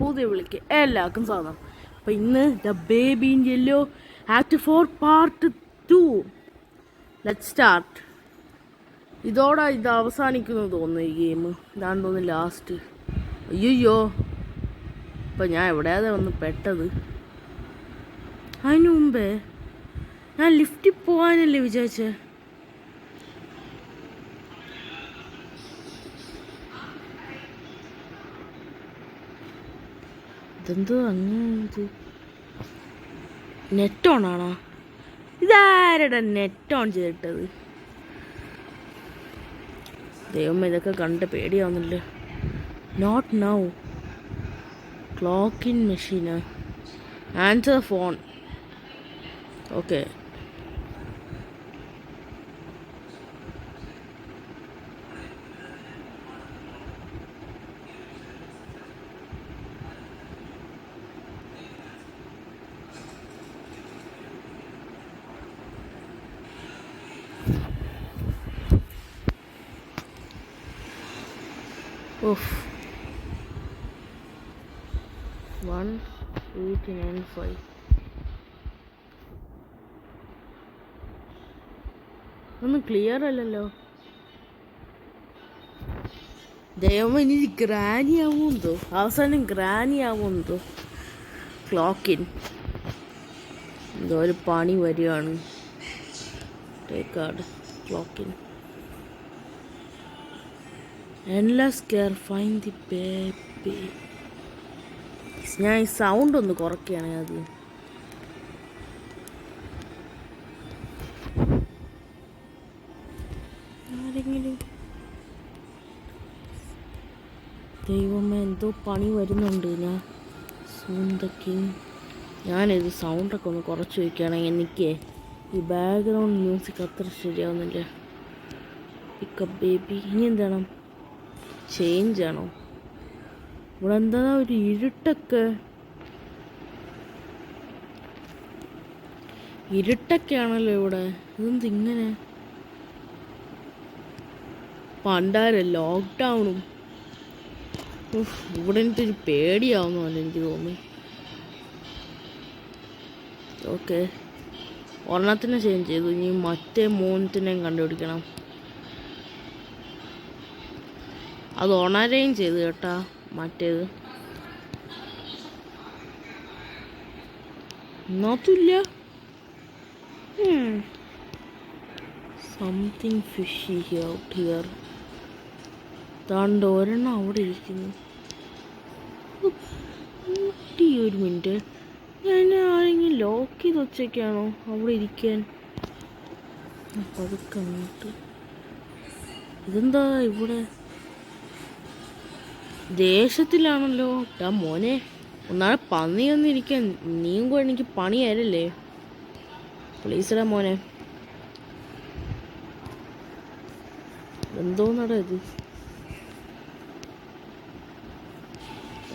പുതിയ വിളിക്ക് എല്ലാവർക്കും സ്വാഗതം. അപ്പം ഇന്ന് the baby in yellow act 4 part 2. Let start. ഇതോടെ ഇത് അവസാനിക്കുന്നു തോന്നുന്നു ഈ ഗെയിം. ഇതാണ് തോന്നുന്നു ലാസ്റ്റ്. അയ്യോ ഇപ്പം ഞാൻ എവിടെയാതെ വന്ന് പെട്ടത്. അതിന് മുമ്പേ ഞാൻ ലിഫ്റ്റിൽ പോകാനല്ലേ വിചാരിച്ചേ. ഇതെന്തോ അങ്ങനെ നെറ്റ് ഓൺ ആണോ? ഇതാരുടെ നെറ്റ് ഓൺ ചെയ്തിട്ടത്? ദൈവം ഇതൊക്കെ കണ്ട് പേടിയാവുന്നില്ല. Not now. Clock in machine. Answer phone. Okay. Oof. 1,895. ഒന്നും ക്ലിയർ അല്ലല്ലോ. ദൈവം ഇനി ഗ്രാനി ആവുമെന്തോ, അവസാനം ഗ്രാനി ആവുമെന്തോ. ക്ലോക്കിൻ എന്തോ ഒരു പണി വരികയാണ്. ടേക്കാർഡ് ക്ലോക്കിൻ. Endless care, find the baby. ഞാൻ ഈ സൗണ്ട് ഒന്ന് കുറയ്ക്കുകയാണ് ആദ്യം. ആരെങ്കിലും ദൈവമേ എന്തോ പണി വരുന്നുണ്ട്. ഞാനിത് സൗണ്ടൊക്കെ ഒന്ന് കുറച്ച് വയ്ക്കുകയാണെങ്കിൽ എനിക്ക് ഈ ബാക്ക്ഗ്രൗണ്ട് മ്യൂസിക് അത്ര ശരിയാവുന്നില്ല. Pickup baby. ഇനി എന്താണ്? ചേഞ്ച് ആണോ? ഇവിടെ എന്താ ഒരു ഇരുട്ടൊക്കെ ആണല്ലോ ഇവിടെ. ഇതെന്തിങ്ങനെ? പണ്ടാര ലോക്ക്ഡൗണും. ഇവിടെ എനിക്കൊരു പേടിയാവുന്നല്ല എനിക്ക് തോന്നി. ഓക്കെ, ഒരെണ്ണത്തിനെ ചേഞ്ച് ചെയ്തു. ഇനി മറ്റേ മൂന്നത്തിനെയും കണ്ടുപിടിക്കണം. അത് ഉണരുകയും ചെയ്തു കേട്ടാ മറ്റേത്. നോക്കില്ല. Something fishy out here. താണ്ട് ഒരെണ്ണം അവിടെ ഇരിക്കുന്നു. ഒരു മിനിറ്റ്, ഞാൻ ആരെങ്കിലും ലോക്ക് ചെയ്ത് വെച്ചേക്കാണോ അവിടെ ഇരിക്കാൻ? പതുക്കെ അങ്ങോട്ട്. ഇതെന്താ ഇവിടെ? ദേശത്തിലാണല്ലോ. മോനെ ഒന്നാളെ പന്നി വന്നിരിക്കാൻ. നീയും കൂടെ എനിക്ക് പണിയാരല്ലേ? പ്ലീസടാ മോനെ. എന്തോന്നടാ ഇത്?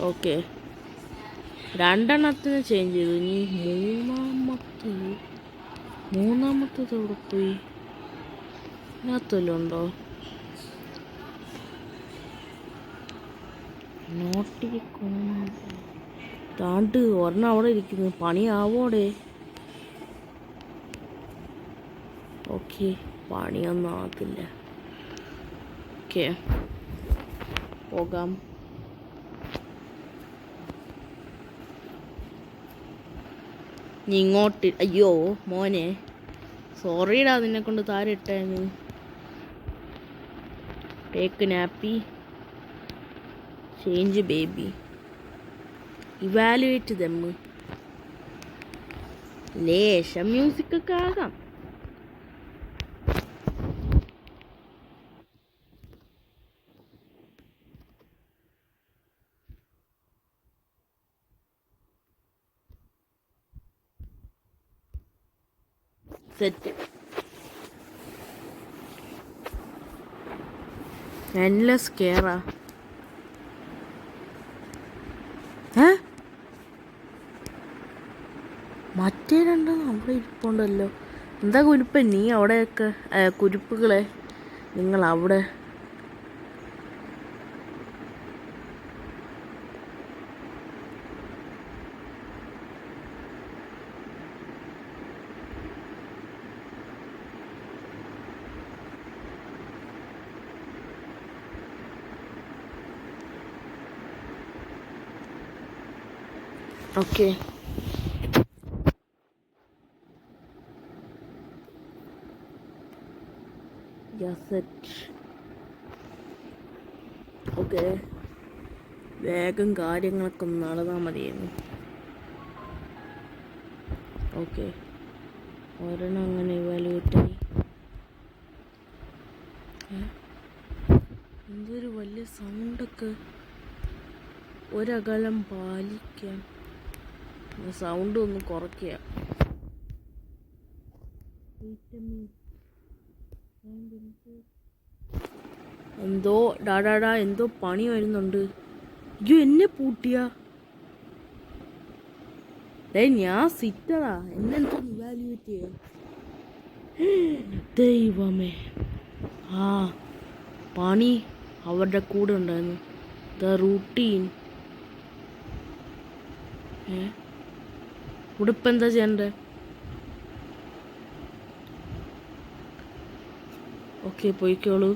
ഓക്കെ, രണ്ടെണ്ണത്തിന് ചേഞ്ച് ചെയ്തു. ഇനി മൂന്നാമത്തേത് എവിടെ പോയി? ഇതിനകത്തല്ലോ ഉണ്ടോ? താണ്ട് ഒരെണ്ണം അവിടെ ഇരിക്കുന്നു. പണിയാവോടെ? ഓക്കെ, പണിയൊന്നും ആകത്തില്ല. ഓക്കെ, പോകാം. ഇങ്ങോട്ട്. അയ്യോ മോനെ, സോറിടാ നിന്നെ കൊണ്ട് താരിട്ടായിരുന്നു. Take nappy. Change baby. Evaluate them. ലേശം മ്യൂസിക് ഒക്കെ ആകാം. സെറ്റ്. എൻലെസ് കെയറാ. മറ്റേ രണ്ടെണ്ണം അവിടെ ഇരിപ്പുണ്ടല്ലോ. എന്താ കുരുപ്പൻ നീ അവിടെയൊക്കെ? കുരുപ്പുകളെ നിങ്ങൾ അവിടെ. ഓക്കെ. ഓക്കെ, വേഗം കാര്യങ്ങളൊക്കെ ഒന്ന് നടന്നാൽ മതിയായിരുന്നു. ഓക്കെ, ഒരെണ്ണം അങ്ങനെ ഇവാലുവേറ്റായി. എന്തൊരു വലിയ സൗണ്ടൊക്കെ. ഒരകലം പാലിക്കാം. സൗണ്ട് ഒന്ന് കുറയ്ക്കുക. എന്തോ ഡാഡാ എന്തോ പണി വരുന്നുണ്ട്. അയ്യോ, എന്നെ പൂട്ടിയ. ഞാൻ സിറ്ററാ, എന്നെന്തോ ഇവാലുവേറ്റ് ചെയ്യാം. ദൈവമേ, ആ പണി അവരുടെ കൂടെ ഉണ്ടായിരുന്നു. The routine. ഇവിടെ ഇപ്പം എന്താ ചെയ്യണ്ടേ? ഓക്കെ, പോയിക്കോളൂ.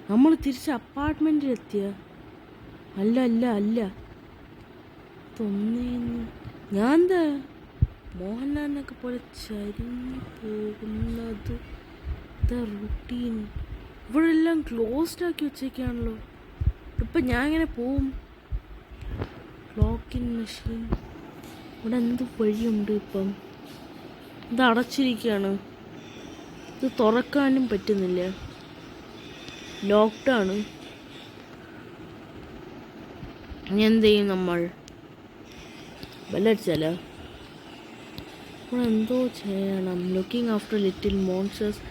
നമ്മൾ തിരിച്ച് അപ്പാർട്ട്മെൻറ്റിലെത്തിയ? അല്ല അല്ല അല്ല, തൊന്നേന്ന് ഞാൻ എന്താ മോഹൻലാലിനൊക്കെ പോലെ ചരിഞ്ഞു പോകുന്നത്? റൂട്ടീൻ. ഇവിടെ എല്ലാം ക്ലോസ്ഡ് ആക്കി വെച്ചേക്കാണല്ലോ. ഇപ്പം ഞാൻ എങ്ങനെ പോവും? ക്ലോക്കിൻ മെഷീൻ. ഇവിടെ എന്ത് വഴിയുണ്ട്? ഇപ്പം ഇത് അടച്ചിരിക്കുകയാണ്. ഇത് തുറക്കാനും പറ്റുന്നില്ല, ലോക്ക്ഡാണ്. ഇനി എന്ത് ചെയ്യും നമ്മൾ? ബെല്ലടിച്ചാലോ? ഇവിടെ എന്തോ ചെയ്യണം. Looking after little monsters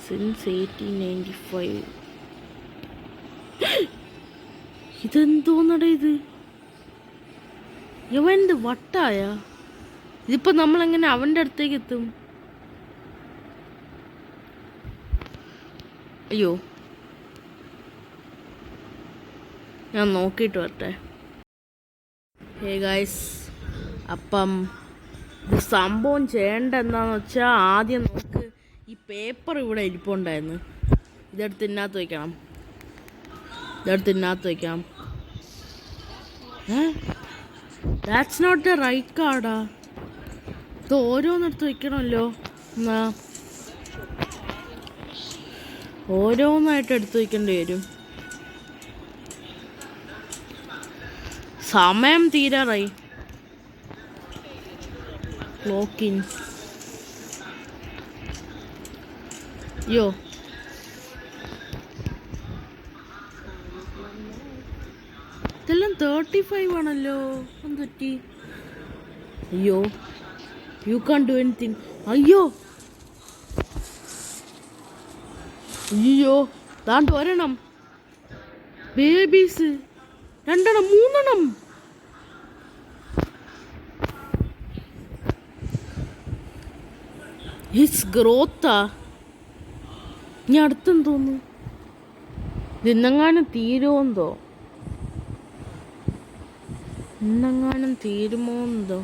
since 1895. ഇതെന്തോന്നട ഇത്? ഇവൻ്റെ വട്ടായ. ഇതിപ്പോൾ നമ്മളെങ്ങനെ അവൻ്റെ അടുത്തേക്ക് എത്തും? അയ്യോ, ഞാൻ നോക്കിയിട്ട് വരട്ടെ. ഹേ ഗൈസ്, അപ്പം ഇത് സംഭവം ചെയ്യേണ്ട എന്താണെന്ന് വെച്ചാൽ, ആദ്യം നമുക്ക് ഈ പേപ്പർ ഇവിടെ ഇരിപ്പുണ്ടായിരുന്നു. ഇതെടുത്ത് ഇതിനകത്ത് വയ്ക്കണം. ദാറ്റ്സ് നോട്ട് ദ റൈറ്റ് കാർഡാ. ഇത് ഓരോന്നെടുത്ത് വയ്ക്കണമല്ലോ. എന്നാ ഓരോന്നായിട്ട് എടുത്ത് വയ്ക്കേണ്ടി വരും. സമയം തീരാറായി. ക്ലോക്കിൻ. യോ, ഇതെല്ലാം 35 ആണല്ലോ. എന്തൊറ്റി? അയ്യോ, യു കാൻ ഡു എനിത്തിങ്. അയ്യോ അയ്യോ, താണ്ട് ഒരെണ്ണം. ബേബീസ് 2 3 ഹിസ് ഗ്രോത്താ. ഇനി അടുത്തെന്ന് തോന്നുന്നു. ഇന്നെങ്ങാനും തീരുമോന്തോ, തീരുമോന്തോ.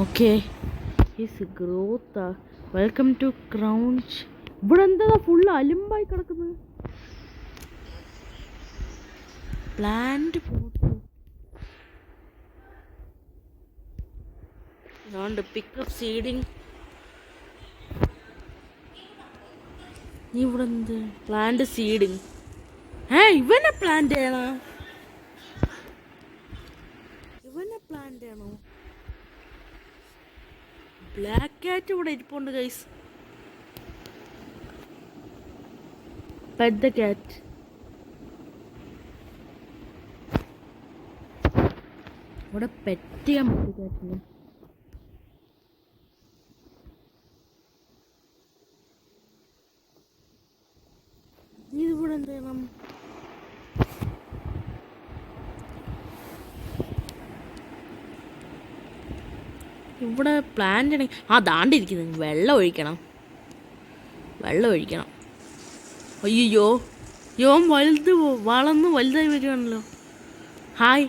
ഓക്കെ, ഹിസ് ഗ്രോത്താ. Welcome to crunch. ഇവിടെ എന്താ ഫുള്ള് അലുമ്പായി കിടക്കുന്നത്? Plant photo. അതുകൊണ്ട് പിക്കപ്പ് സീഡിങ്. ഇവിടെ എന്ത് പ്ലാന്റ് സീഡിങ്? ഇവനെ പ്ലാന്റ് ചെയ്യണോ? ബ്ലാക്ക് കാറ്റ് ഇവിടെ ഇരിപ്പുണ്ട് ഗൈസ്. പെറ്റ് കാറ്റ്. ഇവിടെ പെറ്റ് ചെയ്യാൻ പറ്റും കാറ്റിന്. ഇതിവിടെ എന്ത് ചെയ്യണം? ഇവിടെ പ്ലാന്റ് ദാണ്ടിരിക്കുന്നു. വെള്ളം ഒഴിക്കണം. അയ്യോ, യോൻ വളർന്ന് വലുതായി വരുവാണല്ലോ. ഹായ്.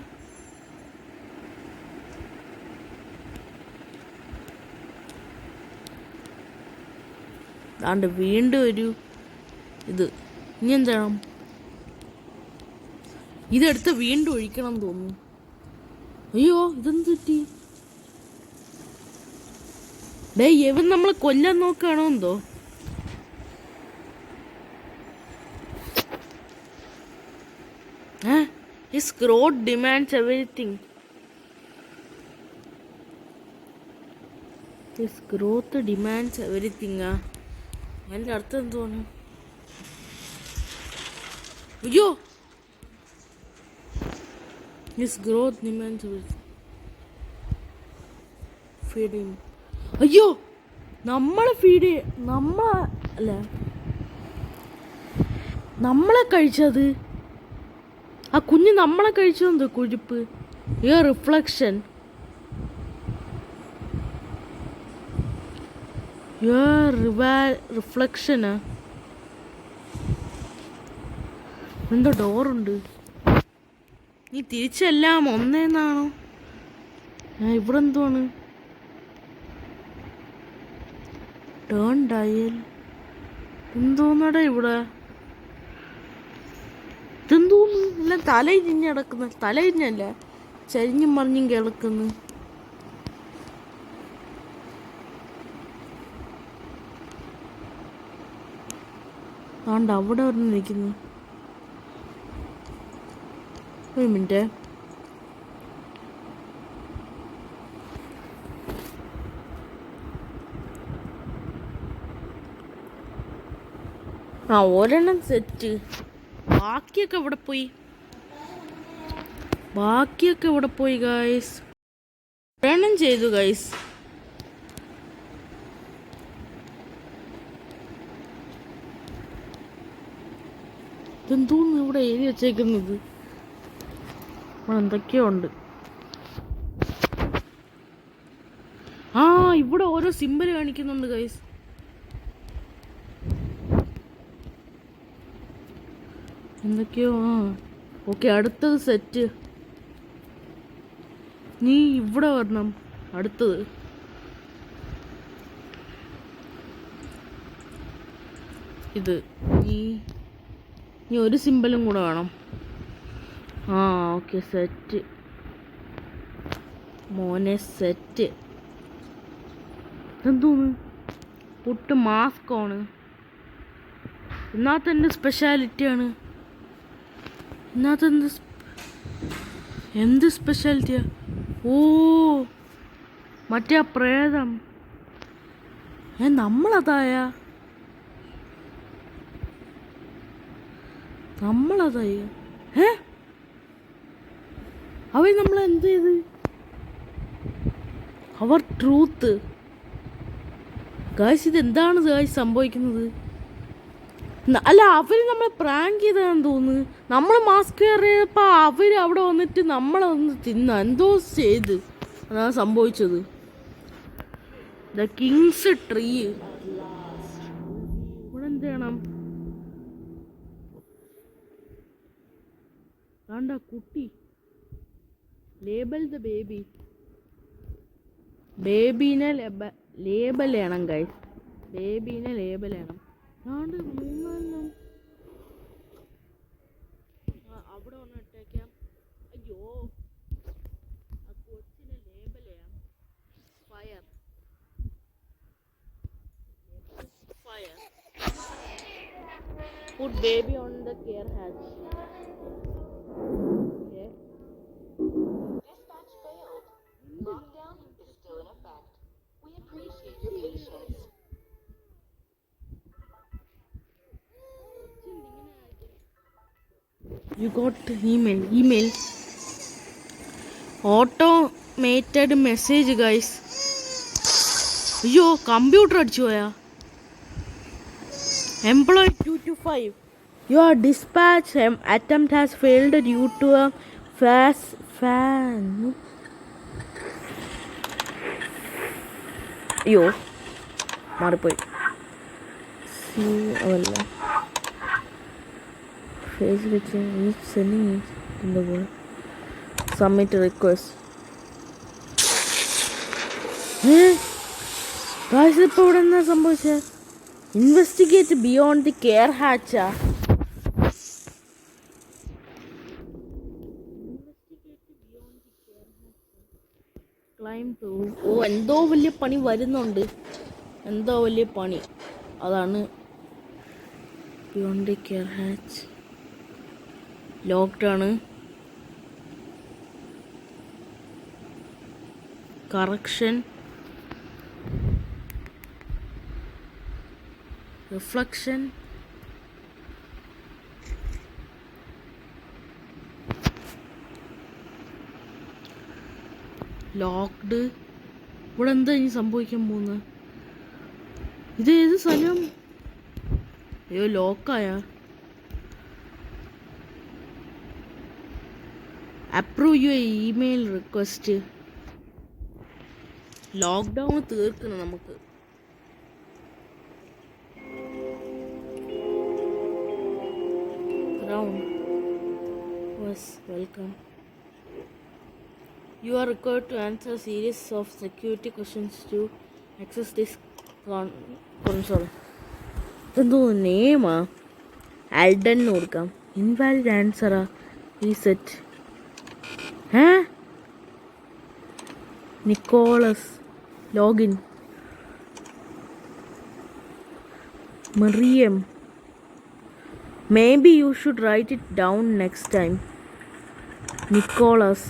അതാണ്ട് വീണ്ടും ഒരു ഇത്. ഇനി എന്താണ്? ഇതെടുത്ത് വീണ്ടും ഒഴിക്കണം തോന്നുന്നു. അയ്യോ, ഇതെന്ത് പറ്റി? ഡേ, ഇവൻ നമ്മളെ കൊല്ലാൻ നോക്കുകയാണോ എന്തോ? His growth demands everything. His growth demands everything. അതിൻ്റെ അർത്ഥം എന്തുവാണ്? അയ്യോ, His growth demands everything. Feed him. അയ്യോ, നമ്മളെ കഴിച്ചത്. ആ കുഞ്ഞ് നമ്മളെ കഴിച്ചു എന്തോ കുഴിപ്പ്. റിഫ്ലക്ഷൻ. റിഫ്ലക്ഷനാ. എന്തോ ഡോറുണ്ട്. നീ തിരിച്ചെല്ലാം ഒന്നേന്നാണോ? ഇവിടെ എന്തുവാണ്? Turn dial. എന്തോന്നടാ ഇവിടെ? ഇതെന്തോന്നു? എല്ലാം തലയിഞ്ഞ് കിടക്കുന്നു. തലയിഞ്ഞല്ല, ചരിഞ്ഞും മറിഞ്ഞും കിടക്കുന്നു. ആണ്ട് അവിടെ ഒരെണ്ണം ഇരിക്കുന്നു. ഒരു മിനിറ്റ്. ഒരെണ്ണം സെറ്റ്. ബാക്കിയൊക്കെ ഇവിടെ പോയി ഗൈസ്. ഒരെണ്ണം ചെയ്തു ഗൈസ്. ഇതെന്തോന്ന് ഇവിടെ എഴുതി വെച്ചേക്കുന്നത്? എന്തൊക്കെയോ ഉണ്ട്. ഇവിടെ ഓരോ സിമ്പൽ കാണിക്കുന്നുണ്ട് ഗൈസ്. എന്തൊക്കെയോ. ഓക്കെ, അടുത്തത് സെറ്റ്. നീ ഇവിടെ വരണം. അടുത്തത് ഇത്. നീ ഒരു സിമ്പലും കൂടെ വേണം. Okay, set. മോനെ സെറ്റ്. എന്തോന്ന്? പുട്ട് മാസ്ക് ആണ്. ഇന്നത്തെ എൻ്റെ സ്പെഷ്യാലിറ്റിയാണ്. എന്ത് സ്പെഷ്യാലിറ്റിയാ? മറ്റേ പ്രേതം. നമ്മളതായ അവർ നമ്മളെന്ത് ചെയ്ത്? അവർ ട്രൂത്ത്. ഗായ്സ്, ഇതെന്താണ് ഗായ്സ് സംഭവിക്കുന്നത്? അല്ല, അവർ നമ്മളെ പ്രാങ്ക് ചെയ്താന്ന് തോന്നുന്നു. നമ്മൾ മാസ്ക് കയറിയപ്പോൾ അവർ അവിടെ വന്നിട്ട് നമ്മളെ ഒന്ന് എന്തോ ചെയ്ത്. അതാണ് സംഭവിച്ചത്. The king's tree. ഇവിടെ എന്ത് ചെയ്യണം? വേണ്ട കുട്ടി. Label the baby. ബേബീനെ ലേബൽ ചെയ്യണം ഗൈസ്. ബേബീനെ ലേബൽ ചെയ്യണം. മൂന്നെണ്ണം അവിടെ ഒന്ന് ഇട്ടേക്കാം. അയ്യോ, ആ കൊച്ചിനെ ലേബൽ ചെയ്യാം. Fire. Put baby on the care hatch. Okay. Dispatch failed. Lockdown is still in effect. We appreciate your patience. You got email. Automated message guys. അയ്യോ, കമ്പ്യൂട്ടർ അടിച്ചു പോയാ. Employee 225. Your dispatch attempt has failed due to a fan. അയ്യോ, മാറിപ്പോയി. Face വെച്ച് submit request. Guys, ഇപ്പോൾ ഇവിടെ എന്താ സംഭവിച്ചത്? ഇൻവെസ്റ്റിഗേറ്റ് ബിയോണ്ട് ദി കെയർ ഹാച്ചാ. Climb to. ഓ, എന്തോ വലിയ പണി വരുന്നുണ്ട്. എന്തോ വലിയ പണി. അതാണ് beyond the care hatch. Locked ആണ്. Correction, reflection, locked. ഇവിടെ എന്താ ഇനി സംഭവിക്കാൻ പോകുന്നത്? ഇത് ഏത് സ്ഥലം? അയ്യോ, ലോക്കായ. Approve your email request. Lockdown തീർക്കണം നമുക്ക്. Welcome. You are required to answer a series of security questions to access this console. എന്തോ നെയിമാ? ആൽഡൻ കൊടുക്കാം. ഇൻവാലിഡ് ആൻസറാ. Reset. Nicholas. Login. Mariam. Maybe you should write it down next time. Nicholas.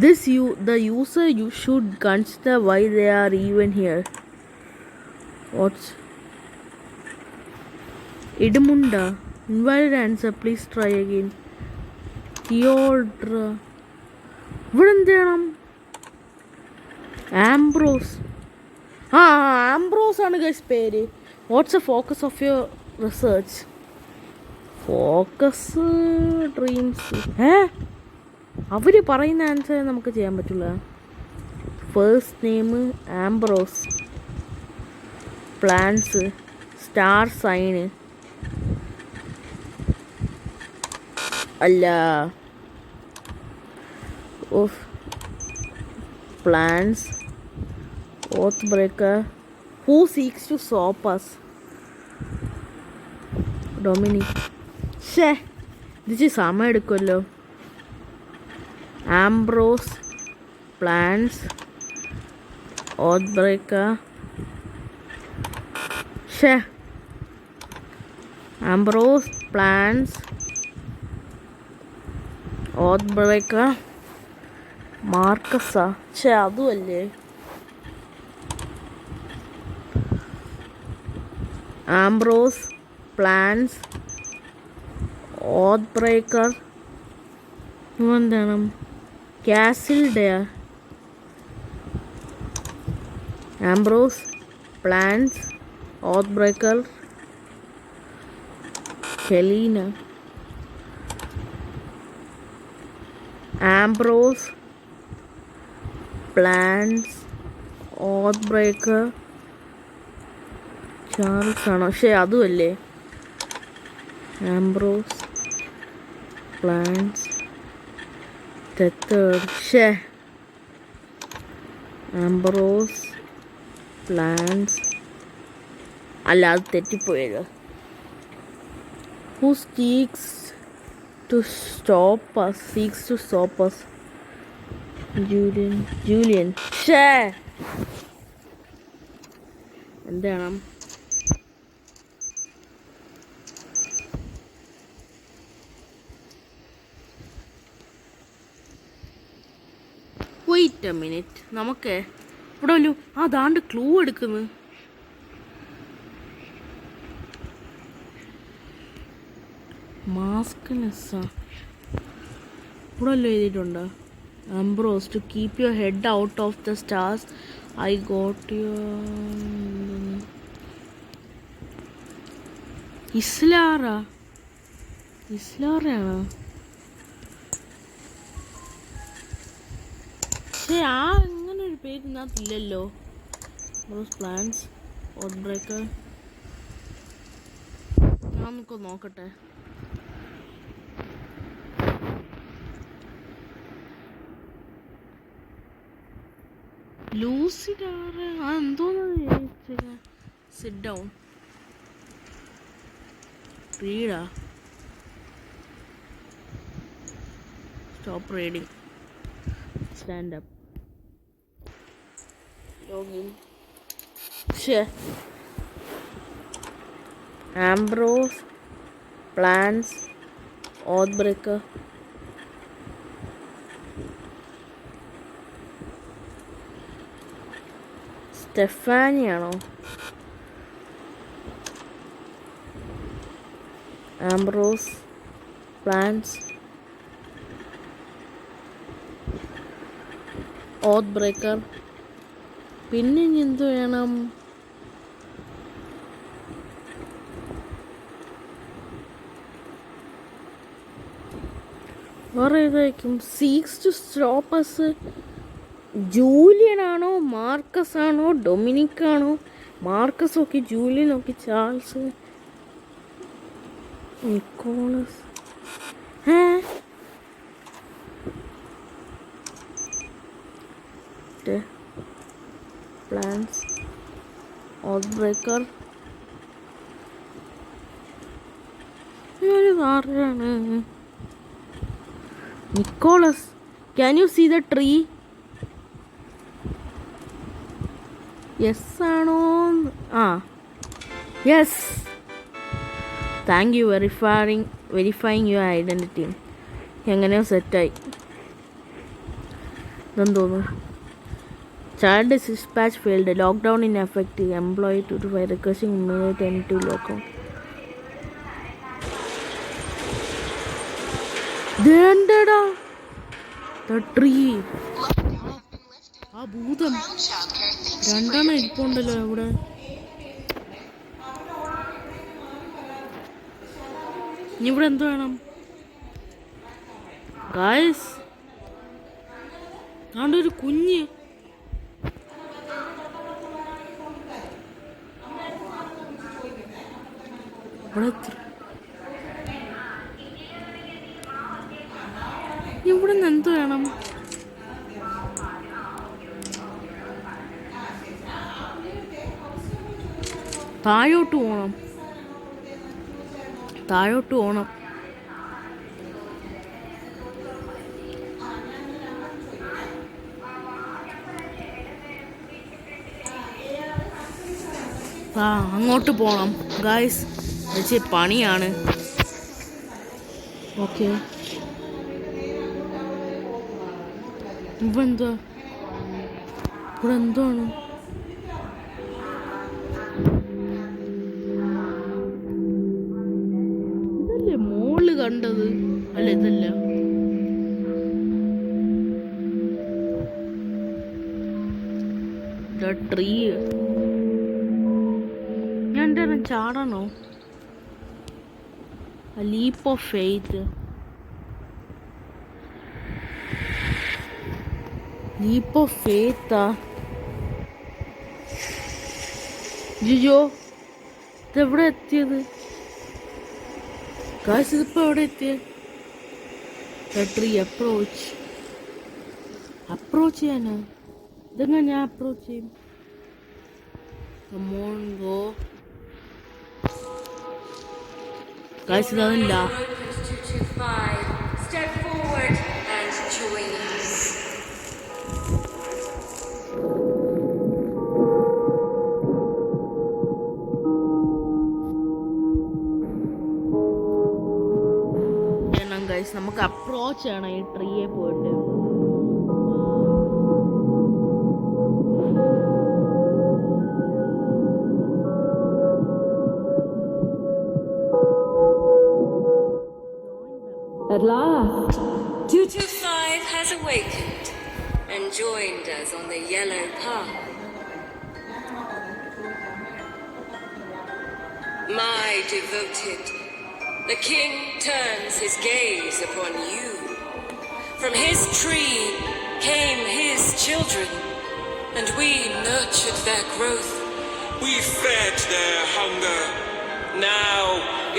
The user you should consider why they are even here. What's Idmunda? Invalid answer. Please try again. Theodra. Vidandeyanam. Ambrose. Ambrose ആണ് guys പേര്. What's the focus of your research? Focus dreams. അവർ പറയുന്ന answer നമുക്ക് ചെയ്യാൻ പറ്റില്ല. First name Ambrose. Plans. Star sign. അല്ല. Of plans. Oath breaker. Who seeks to stop us? Dominic. ഇത് സമയം എടുക്കുമല്ലോ. Ambrose. Plans. Oath breaker. Ambrose, plans, oath breaker. മാർക്കസാ. അതുമല്ലേ. Ambrose, plans, oath breaker. എന്താണ്? Castle dare. Ambrose, plans, oath breaker. Helena. Ambrose, plans, oath breaker. Charles ആണോ? അതുമല്ലേ. Ambrose, plans, third. Ambrose, plans. അല്ല, അത് തെറ്റിപ്പോയത്. Who seeks to stop us? Julian. എന്താണ്? Wait a minute. നമുക്ക് ഇവിടെ ഒരു ദാണ്ട് ക്ലൂ എടുക്കുന്നു. മാസ്ക്നെസ്സാ. ഇവിടെ വല്ലതും എഴുതിയിട്ടുണ്ടോ? Ambrose, to keep your head out of the stars I got your. ഇസ്ലാറാണോ? അങ്ങനെ ഒരു പേര് ഇതിനകത്തില്ലല്ലോ. Plans, oath breaker. നമുക്ക് നോക്കട്ടെ. ലൂസിഡ്. എന്തോന്ന് sit down. Read. Stop reading. Stand up. Login. Share. Ambrose. Plants. Oathbreaker. Stefaniano. Ambrose. Plants. Oathbreaker. പിന്നെ എന്ത് വേണം? വേറെ ഏതായിരിക്കും? Seeks to stop us. Julian ആണോ മാർക്കസ് ആണോ ഡൊമിനിക് ആണോ? മാർക്കസ് നോക്കി, ജൂലിയൻ നോക്കി, ചാൾസ്, നിക്കോളസ്. പ്ലാൻസ്. ഓത്ത്ബ്രേക്കർ. ആരാണ്? Nicholas. Can you see the tree? Yes ആണോ? ആ, yes. Thank you verifying your identity. എങ്ങനെയോ സെറ്റായി. ഇതെന്തോന്നു? Child dispatch failed. Lockdown in effect. Employee 2 to 5 requesting immediate end to lockdown. ഇതെന്താടാ? The tree. ആ ഭൂതം രണ്ടെണ്ണം ഇരിപ്പുണ്ടല്ലോ ഇവിടെ. ഇനി ഇവിടെ എന്ത് വേണം? ഗായ്സ്, ഒരു കുഞ്ഞ്. ഇവിടെ നിന്ന് എന്ത് വേണം? താഴോട്ട് പോകണം. അങ്ങോട്ട് പോകണം ഗായ്സ്. വെച്ച് പണിയാണ്. ഓക്കെ, ഇവിടെ എന്താണ്? ഇതല്ലേ മോള് കണ്ടത്? അല്ല, ഇതല്ല. ട്രീ. ഞാൻ എന്താ ചാടണോ? Leap of faith. Leap of ഫെയ്ത്താ? ജിജോ, ഇതെവിടെ എത്തിയത്? കാശ് ഇതിപ്പോ എവിടെ എത്തിയത്? ട്രീ. അപ്രോച്ച് ചെയ്യാനാ? ഇതെങ്ങനെ ഞാൻ അപ്രോച്ച് ചെയ്യും? കാശ് ഇതല്ല. നമുക്ക് അപ്രോച്ച് ചെയ്യണം ഈ ട്രീയെ പോയിട്ട്. At last, 225 has awakened and joined us on the yellow path. My devoted, the king turns his gaze upon you. From his tree came his children, and we nurtured their growth. We fed their hunger. Now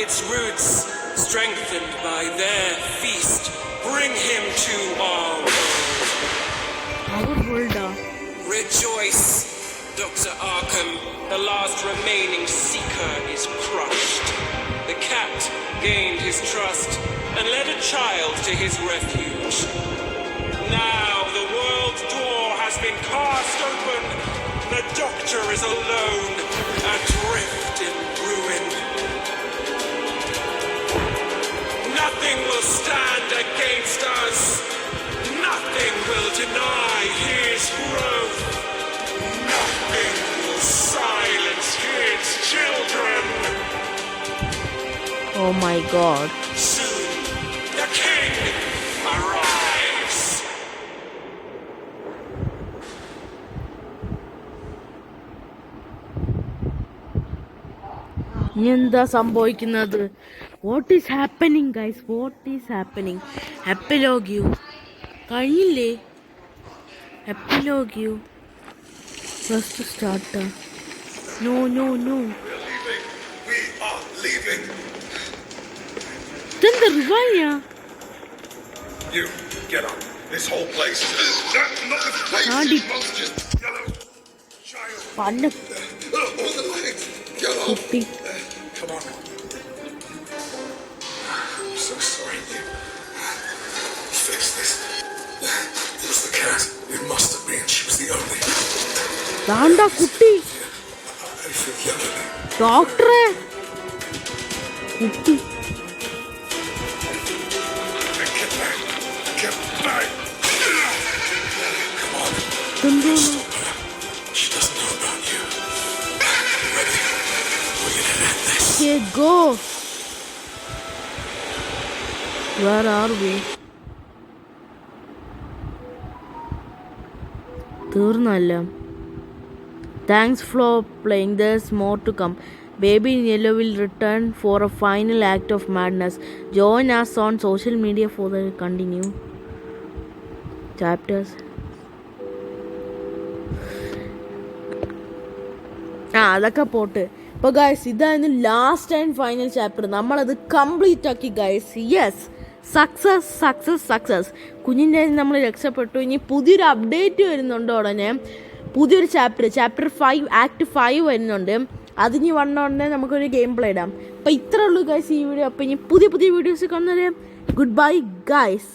its roots, strengthened by their feast, bring him to our world. Rejoice, Dr. Arkham. The last remaining seeker is crushed. The cat gained his trust and led a child to his refuge. Now the world's door has been cast open. The Doctor is alone, adrift in ruin. Nothing will stand against us. Nothing will deny his growth. Nothing will silence his children. Oh my god. Soon, the king arrives. ഇനി എന്താ സംഭവിക്കുന്നത്? What is happening guys? What is happening? Epilogue you കഴിഞ്ഞില്ലേ? Epilogue you first start. No no no, We are leaving. ഇതെന്താ റിവൈയാ? You get up. This whole place. That's not the place. Andy. You must just yellow child. Panna All the legs. Get up. കുട്ടി. Come on. I'm so sorry. You fix this. It was the cat. It must have been. She was the only. ദാണ്ടാ കുട്ടി. I feel yellow. ഡോക്ടറെ കുട്ടി. Get back. Get back. Come on. ഇതെന്തോ She doesn't know about you. Ready? We're gonna end this. go. Where are we? തീർന്നല്ല. Thanks for playing. There's more to come. Baby in Yellow will return for a final act of madness. Join us on social media for the continue chapters. അതൊക്കെ pot. അപ്പോൾ guys ഇതായിരുന്നു last and final chapter. നമ്മളത് complete ആക്കി guys. Yes, success success success. കുഞ്ഞിൻ്റെ നമ്മൾ രക്ഷപ്പെട്ടു. ഇനി പുതിയൊരു അപ്ഡേറ്റ് വരുന്നുണ്ട് ഉടനെ. പുതിയൊരു ചാപ്റ്റർ 5 ആക്ട് 5 വരുന്നുണ്ട്. അതിന് വന്നോടനെ നമുക്കൊരു ഗെയിം പ്ലേ ഇടാം. അപ്പോൾ ഇത്രേ ഉള്ളൂ ഗൈസ് ഈ വീഡിയോ. അപ്പോൾ ഇനി പുതിയ വീഡിയോസ് കാണുന്നത്. Good bye guys.